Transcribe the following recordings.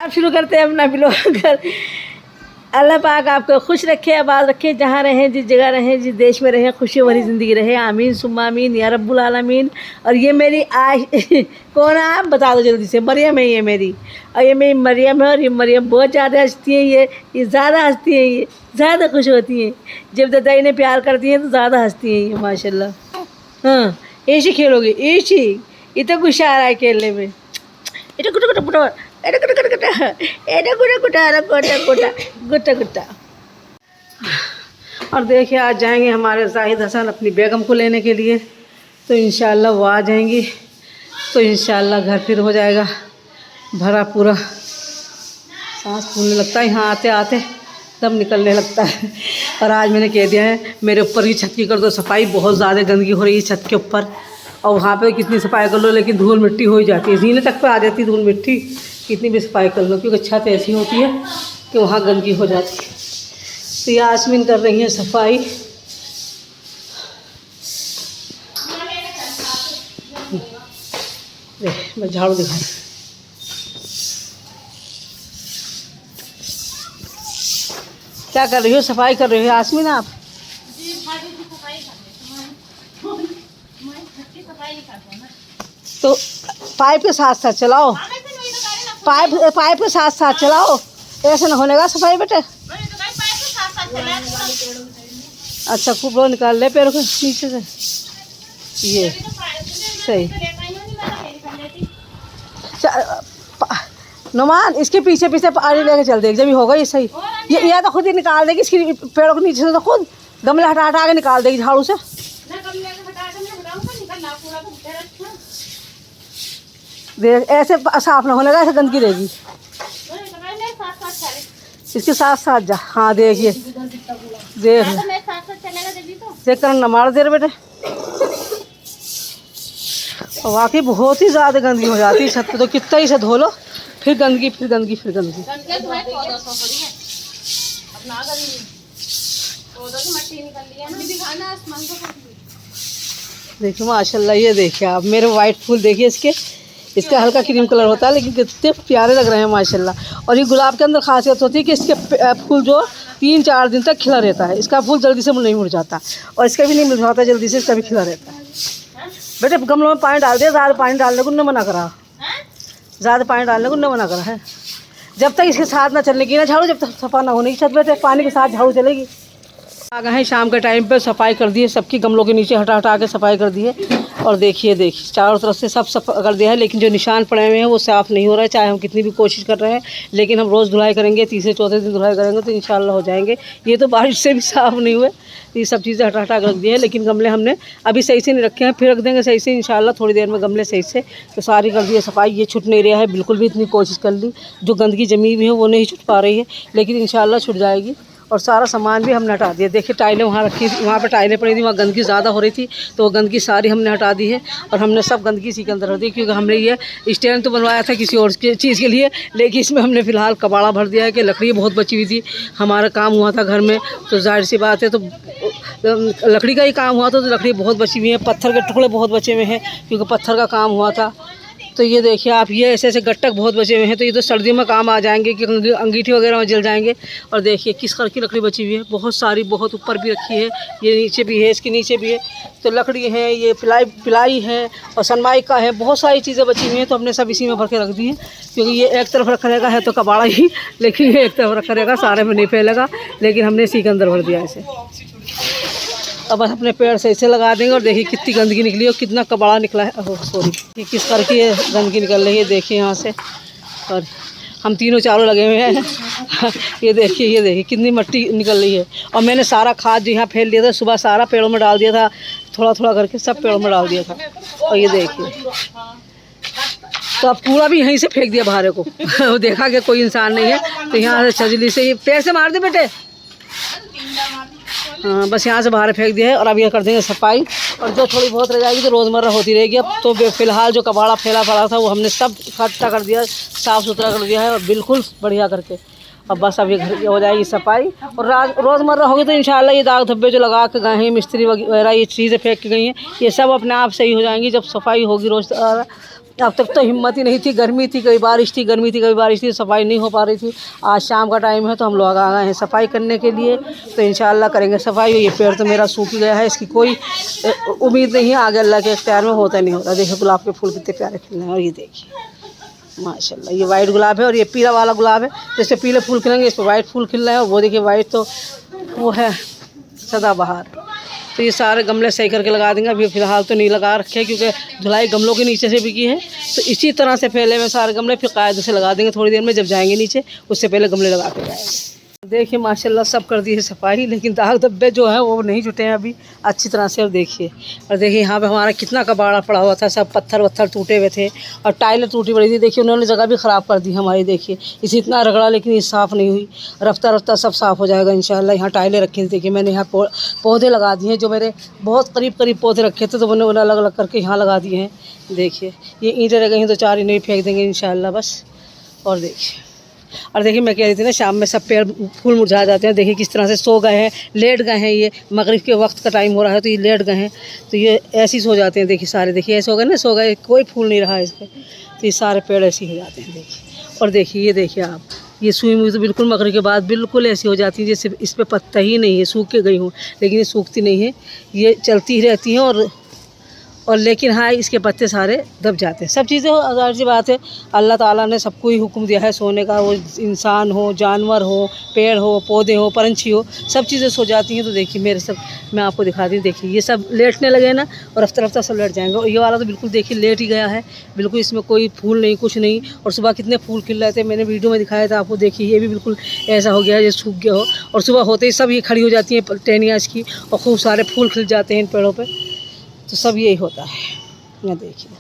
आप शुरू करते हैं अपना ब्लॉग। अल्लाह पाक आपको खुश रखे, आबाद रखे, जहाँ रहें, जिस जगह रहें, जिस देश में रहें, खुशी भरी ज़िंदगी रहे। आमीन सुम्मा आमीन या रब्बुल आलमीन। और ये मेरी कौन है आप बता दो जल्दी से। मरियम है ये मेरी, और ये मेरी मरियम है। और ये मरियम बहुत ज़्यादा हंसती हैं, ये ज़्यादा हंसती हैं, ये ज़्यादा खुश होती हैं। जब दादा इन्हें प्यार करती हैं तो ज़्यादा हंसती हैं ये माशाल्लाह। हाँ ऐसी खेलोगे, ऐसी इतना कुछ आ रहा है खेलने में। इतना कुटा कुटा कुटा गुट्टा गुट्टा। और देखिए आज जाएंगे हमारे जाहिद हसन अपनी बेगम को लेने के लिए, तो इंशाल्लाह वो आ जाएंगी, तो इंशाल्लाह घर फिर हो जाएगा भरा पूरा। सांस फूलने लगता है यहाँ आते आते, दम निकलने लगता है। और आज मैंने कह दिया है मेरे ऊपर की छत की कर दो सफाई, बहुत ज़्यादा गंदगी हो रही है छत के ऊपर। और वहाँ पे कितनी सफाई कर लो लेकिन धूल मिट्टी हो ही जाती है, जीने तक पे आ जाती है धूल मिट्टी, कितनी भी सफाई कर लो, क्योंकि छत ऐसी होती है कि वहाँ गंदगी हो जाती है। तो यास्मीन कर रही है सफाई। मैं झाड़ू दिखा, क्या कर रही हो? सफाई कर रही हो यास्मीन आप? तो पाइप के साथ साथ चलाओ, पाइप के साथ साथ चलाओ, ऐसे ना होने का सफाई बेटे। अच्छा खूब लो निकाल ले पैरों के नीचे से, ये सही। नुमान इसके पीछे पीछे पानी लेके चल देगी, जब भी होगा ये सही। ये तो खुद ही निकाल देगी इसकी पैरों के नीचे से, तो खुद गमले हटा हटा के निकाल देगी झाड़ू से। देख ऐसे साफ ना होने का, ऐसे गंदगी रहेगी। इसके साथ साथ जा, हाँ देखिए देख देख कर न मार दे रहे बेटे। वाकई बहुत ही ज़्यादा गंदगी हो जाती है छत पे, तो कितना ही से धो लो फिर गंदगी फिर गंदगी फिर गंदगी। देखिए माशाल्लाह, ये देखिए आप मेरे वाइट फूल देखिए, इसका हल्का क्रीम कलर होता है लेकिन कितने प्यारे लग रहे हैं माशाल्लाह। और ये गुलाब के अंदर खासियत होती है कि इसके फूल जो 3-4 दिन तक खिला रहता है। इसका फूल जल्दी से नहीं मुरझाता, और इसका भी नहीं मुरझाता जल्दी से, इसका भी खिला रहता है। बेटे गमलों में पानी डाल दिया, ज़्यादा पानी डालने को न मना करा, ज़्यादा पानी डालने को न मना करा है। जब तक इसके साथ ना चलने की ना झाड़ू, जब तक सफा ना होने की छत पे पानी के साथ झाड़ू चलेगी। आ गए हैं शाम के टाइम पे, सफाई कर दी है सबकी, गमलों के नीचे हटा हटा के सफाई कर दी है। और देखिए चारों तरफ से सब सफा कर दिया है, लेकिन जो निशान पड़े हुए हैं वो साफ़ नहीं हो रहा है, चाहे हम कितनी भी कोशिश कर रहे हैं। लेकिन हम रोज़ धुलाई करेंगे, तीसरे चौथे दिन धुलाई करेंगे तो इंशाल्लाह हो जाएंगे। ये तो बारिश से भी साफ़ नहीं हुए, ये सब चीज़ें हटा हटा कर रख दी है। लेकिन गमले हमने अभी सही से नहीं रखे हैं, फिर रख देंगे सही से इंशाल्लाह थोड़ी देर में गमले सही से। तो सारी कर दी है सफाई, ये छूट नहीं रहा है बिल्कुल भी, इतनी कोशिश कर ली, जो गंदगी जमी हुई है वो नहीं छूट पा रही है, लेकिन इंशाल्लाह छूट जाएगी। और सारा सामान भी हमने हटा दिया। देखिए टाइलें वहाँ रखी थी, वहाँ पे टाइलें पड़ी थी, वहाँ गंदगी ज़्यादा हो रही थी, तो वो गंदगी सारी हमने हटा दी है। और हमने सब गंदगी इसी के अंदर रख दी, क्योंकि हमने ये स्टैंड तो बनवाया था किसी और चीज़ के लिए, लेकिन इसमें हमने फ़िलहाल कबाड़ा भर दिया है कि लकड़ी बहुत बची हुई थी, हमारा काम हुआ था घर में, तो जाहिर सी बात है तो लकड़ी का ही काम हुआ था, तो लकड़ी बहुत बची हुई है। पत्थर के टुकड़े बहुत बचे हुए हैं, क्योंकि पत्थर का काम हुआ था। तो ये देखिए आप, ये ऐसे ऐसे गट्टक बहुत बचे हुए हैं, तो ये तो सर्दियों में काम आ जाएंगे कि अंगीठी वगैरह में जल जाएंगे। और देखिए किस कलर की लकड़ी बची हुई है, बहुत सारी, बहुत ऊपर भी रखी है, ये नीचे भी है, इसके नीचे भी है। तो लकड़ी है, ये पिलाई है, और सनमाइका है, बहुत सारी चीज़ें बची हुई हैं, तो हमने सब इसी में भर के रख दी हैं। क्योंकि ये एक तरफ रखा रहेगा है तो कबाड़ा ही, लेकिन ये एक तरफ रखा रहेगा, सारे में नहीं फैलेगा, लेकिन हमने इसी के अंदर भर दिया ऐसे। अब बस अपने पेड़ से इसे लगा देंगे। और देखिए कितनी गंदगी निकली और कितना कबाड़ा निकला है, सॉरी किस तरह की गंदगी निकल रही है, देखिए यहाँ से। और हम तीनों चारों लगे हुए हैं। ये देखिए कितनी मिट्टी निकल रही है। और मैंने सारा खाद जो यहाँ फैल दिया था सुबह, सारा पेड़ों में डाल दिया था, थोड़ा थोड़ा करके सब पेड़ों में डाल दिया था। और ये देखिए तो अब पूरा भी यहीं से फेंक दिया बाहर को। देखा कि कोई इंसान नहीं है, तो यहाँ से छजली से, ये पैर से मार दे बेटे, हाँ बस यहाँ से बाहर फेंक दिया है। और अब ये कर देंगे सफाई, और जो थोड़ी बहुत रह जाएगी तो रोज़मर्रा होती रहेगी। अब तो फ़िलहाल जो कबाड़ा फैला पड़ा था वो हमने सब इकट्ठा कर दिया, साफ़ सुथरा कर दिया है, और बिल्कुल बढ़िया करके। अब बस अब ये घर हो जाएगी सफाई, और रोज़मर्रा होगी तो इंशाल्लाह ये दाग धब्बे जो लगा के गए हैं मिस्त्री वगैरह, ये चीज़ें फेंक के गई हैं, ये सब अपने आप सही हो जाएंगी जब सफाई होगी रोज़। अब तक तो हिम्मत ही नहीं थी, गर्मी थी, कभी बारिश थी, गर्मी थी, कभी बारिश थी, सफाई नहीं हो पा रही थी। आज शाम का टाइम है तो हम लोग आ गए हैं सफाई करने के लिए, तो इंशाल्लाह करेंगे सफाई। ये पेड़ तो मेरा सूख गया है, इसकी कोई उम्मीद नहीं है, आगे अल्लाह के इख्तियार में होता नहीं होता। देखिए गुलाब के फूल कितने प्यारे खिले हैं, और ये देखिए माशाल्लाह, ये वाइट गुलाब है और ये पीला वाला गुलाब है। जैसे पीले फूल खिलेंगे इस पर वाइट फूल खिल रहे हैं, और वो देखिए वाइट तो वो है सदाबहार। तो ये सारे गमले सही करके लगा देंगे। अभी फ़िलहाल तो नहीं लगा रखे क्योंकि धुलाई गमलों के नीचे से भी की है, तो इसी तरह से फैले में सारे गमले फिर कायदे से लगा देंगे। थोड़ी देर में जब जाएंगे नीचे उससे पहले गमले लगा के जाएंगे। देखिए माशाल्लाह सब कर दी है सफाई, लेकिन दाग धब्बे जो हैं वो नहीं जुटे हैं अभी अच्छी तरह से। और देखिए यहाँ पे हमारा कितना कबाड़ा पड़ा हुआ था, सब पत्थर वत्थर टूटे हुए थे और टाइलें टूटी पड़ी थी। देखिए उन्होंने जगह भी ख़राब कर दी हमारी। देखिए इसे इतना रगड़ा लेकिन ये साफ़ नहीं हुई, रफ्ता रफ्ता सब साफ़ हो जाएगा इंशाल्लाह। यहाँ टाइलें रखी थी, देखिए मैंने यहाँ पौधे लगा दिए हैं, जो मेरे बहुत करीब करीब पौधे रखे थे तो मैंने उन्हें अलग अलग करके यहाँ लगा दिए हैं। देखिए ये ईंटें रह गई हैं तो 4 नहीं फेंक देंगे इंशाल्लाह बस। और देखिए मैं कह रही थी ना शाम में सब पेड़ फूल मुरझा जाते हैं। देखिए किस तरह से सो गए हैं, लेट गए हैं। ये मगरिब के वक्त का टाइम हो रहा है तो ये लेट गए हैं, तो ये ऐसे ही सो जाते हैं। देखिए सारे देखिए ऐसे हो गए ना, सो गए, कोई फूल नहीं रहा है इस पर, तो ये सारे पेड़ ऐसे ही हो जाते हैं। देखिए और देखिए ये देखिए आप, ये सूई हुई तो बिल्कुल मगरिब के बाद बिल्कुल ऐसी हो जाती है जैसे इस पर पत्ता ही नहीं है, सूख के गई हूँ, लेकिन ये सूखती नहीं है, ये चलती ही रहती हैं। और लेकिन हाँ इसके पत्ते सारे दब जाते हैं। सब चीज़ें ज़ाहिर सी बात है, अल्लाह ताला ने सबको ही हुक्म दिया है सोने का, वो इंसान हो, जानवर हो, पेड़ हो, पौधे हो, पंछी हो, सब चीज़ें सो जाती हैं। तो देखिए मेरे सब मैं आपको दिखा दी, देखिए ये सब लेटने लगे ना और रफ्ता रफ्ता सब लेट जाएंगे। और ये वाला तो बिल्कुल देखिए लेट ही गया है, बिल्कुल इसमें कोई फूल नहीं, कुछ नहीं। और सुबह कितने फूल खिल रहे थे, मैंने वीडियो में दिखाया था आपको। देखिए ये भी बिल्कुल ऐसा हो गया है जैसे सूख गया हो, और सुबह होते ही सब ये खड़ी हो जाती हैं टहनियाँ इसकी, और खूब सारे फूल खिल जाते हैं इन पेड़ों पर। तो सब यही होता है, ये देखिए।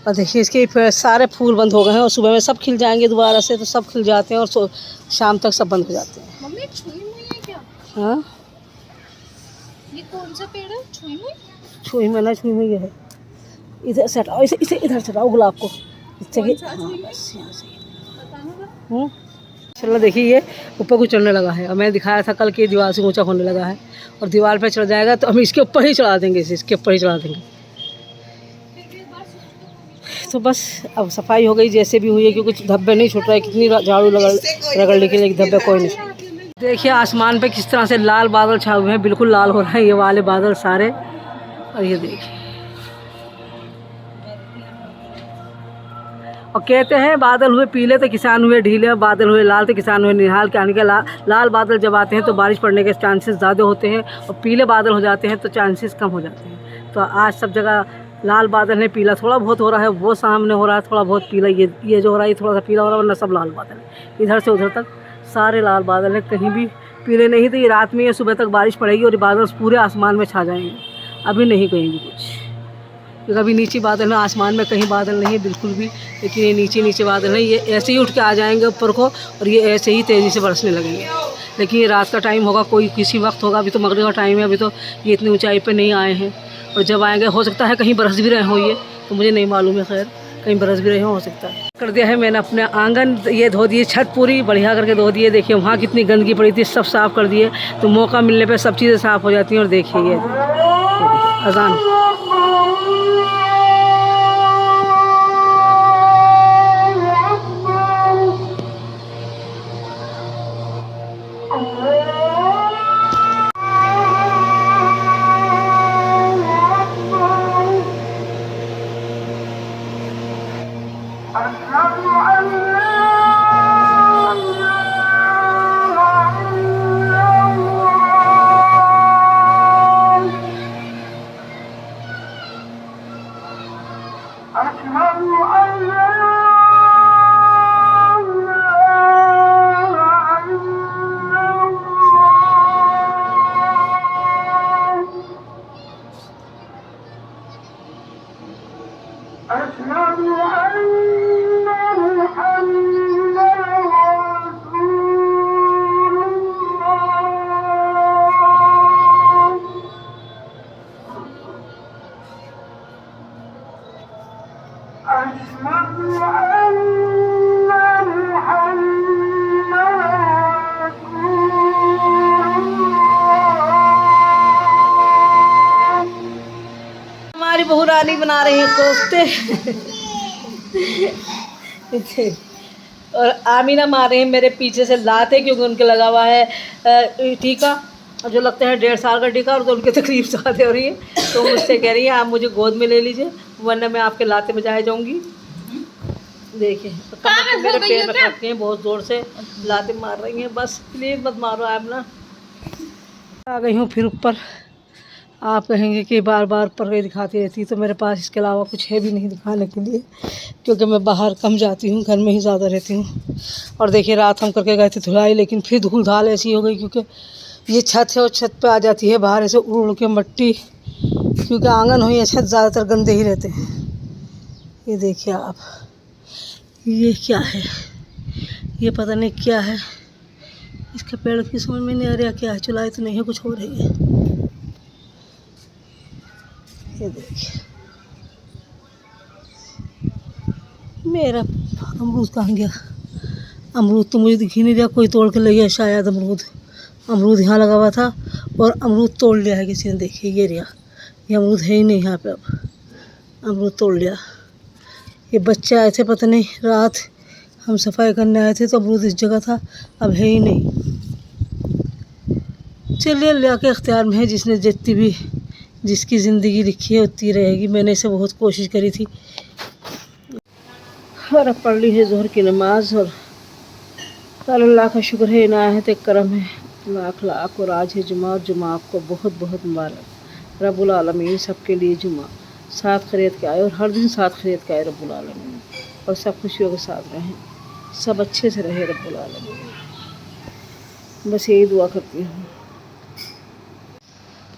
और देखिए इसके सारे फूल बंद हो गए हैं और सुबह में सब खिल जाएंगे दोबारा से, तो सब खिल जाते हैं और शाम तक सब बंद हो जाते हैं। मम्मी छुई हुई है क्या? हाँ ये कौन सा पेड़ है? छुई हुई? छुई में ना, छुई में ये है। इधर से हटाओ, इसे इधर से हटाओ गुलाब को, इससे कि हाँ बस यहाँ से। चलो देखिए ये ऊपर को चढ़ने लगा है, और मैंने दिखाया था कल कि दीवार से ऊंचा होने लगा है, और दीवार पे चढ़ जाएगा तो हम इसके ऊपर ही चढ़ा देंगे, इसके ऊपर ही चढ़ा देंगे। तो बस अब सफाई हो गई जैसे भी हुई है, क्योंकि धब्बे नहीं छूट रहा है, कितनी झाड़ू रगड़ने के लिए धब्बे कोई नहीं। देखिए आसमान पे किस तरह से लाल बादल छाए हुए हैं, बिल्कुल लाल हो रहा है ये वाले बादल सारे। और ये देखिए, और कहते हैं बादल हुए पीले तो किसान हुए ढीले, बादल हुए लाल तो किसान हुए निहाल। के आने के लाल बादल जब आते हैं तो बारिश पड़ने के चांसेस ज़्यादा होते हैं, और पीले बादल हो जाते हैं तो चांसेस कम हो जाते हैं। तो आज सब जगह लाल बादल है, पीला थोड़ा बहुत हो रहा है, वो सामने हो रहा है थोड़ा बहुत पीला, ये जो हो रहा है थोड़ा सा पीला हो रहा है, वरना सब लाल बादल है। इधर से उधर तक सारे लाल बादल हैं, कहीं भी पीले नहीं। तो ये रात में या सुबह तक बारिश पड़ेगी और ये बादल पूरे आसमान में छा जाएंगे। अभी नहीं कहीं भी कुछ, क्योंकि अभी नीचे बादल है, आसमान में कहीं बादल नहीं है बिल्कुल भी, लेकिन ये नीचे बादल है, ये ऐसे ही उठ के आ जाएंगे ऊपर को, और ये ऐसे ही तेज़ी से बरसने लगेंगे। लेकिन ये रात का टाइम होगा, कोई किसी वक्त होगा, अभी तो मगरिब का टाइम है, अभी तो ये इतनी ऊंचाई पे नहीं आए हैं। और जब आएंगे हो सकता है कहीं बरस भी रहे हो, ये तो मुझे नहीं मालूम है, खैर कहीं बरस भी रहे हो सकता है। कर दिया है मैंने अपने आंगन, ये धो दिए, छत पूरी बढ़िया करके धो दिए। देखिए वहाँ कितनी गंदगी पड़ी थी, सब साफ़ कर दिए, तो मौका मिलने पर सब चीज़ें साफ़ हो जाती हैं। और देखिए ये अजान रानी बना रही हैं कोफ्ते और आमीना मार रहे हैं मेरे पीछे से लाते, क्योंकि उनके लगा हुआ है टीका, और जो लगता है 1.5 साल का टीका, और तो उनकी तकलीफ ज़्यादा हो रही है, तो मुझसे कह रही है आप मुझे गोद में ले लीजिए वरना मैं आपके लाते बजाए जाऊँगी। देखिए मेरे पैर में खटके हैं, बहुत ज़ोर से लाते मार रही हैं। बस प्लीज़ मत मारो आमना। आ गई हूँ फिर ऊपर। आप कहेंगे कि बार बार ऊपर गई दिखाती रहती, तो मेरे पास इसके अलावा कुछ है भी नहीं दिखाने के लिए, क्योंकि मैं बाहर कम जाती हूँ, घर में ही ज़्यादा रहती हूँ। और देखिए रात हम करके गए थे धुलाई, लेकिन फिर धूल धाल ऐसी हो गई, क्योंकि ये छत है और छत पे आ जाती है बाहर ऐसे उड़ के मट्टी, क्योंकि आंगन हो या छत ज़्यादातर गंदे ही रहते हैं। ये देखिए आप, ये क्या है, ये पता नहीं क्या है, इसके पेड़ की समझ में नहीं आ रहा क्या है, चुलाई तो नहीं है, कुछ हो रही है। ये देखिए मेरा अमरूद कहाँ गया, अमरूद तो मुझे दिख ही नहीं रहा, कोई तोड़ के ले गया शायद। अमरूद यहाँ लगा हुआ था और अमरूद तोड़ लिया है किसी ने। देखिए ये रहा, ये अमरूद है ही नहीं यहाँ पे, अब अमरूद तोड़ लिया। ये बच्चे आए थे पता नहीं, रात हम सफाई करने आए थे तो अमरूद इस जगह था, अब है ही नहीं। चलिए अल्लाह के इख्तियार में है, जिसने जितनी भी जिसकी ज़िंदगी लिखी है उतनी रहेगी। मैंने इसे बहुत कोशिश करी थी, और अब पढ़ ली है ज़ोहर की नमाज, और कल अल्लाह का शुक्र है, इनायत करम है, लाख लाख। और आज है जुमा, और जुमा आपको बहुत बहुत मुबारक। रब्बुल आलमीन सबके लिए जुमा साथ खरीद के आए, और हर दिन साथ खरीद के आए रब्बुल आलमीन, और सब खुशियों के साथ रहें, सब अच्छे से रहे रब्बुल आलमीन। बस यही दुआ करती हूँ,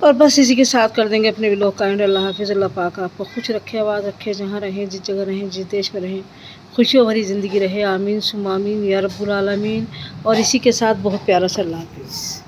और बस इसी के साथ कर देंगे अपने व्लॉग का एंड। अल्लाह हाफिज़। अल्लाह पाक आपको खुश रखे, आबाद रखे, जहाँ रहें, जिस जगह रहें, जिस देश में रहें, खुशियों भरी ज़िंदगी रहे। आमीन सुम आमीन या रब्बुल आलमीन। और इसी के साथ बहुत प्यारा सा अल्लाह हाफिज़।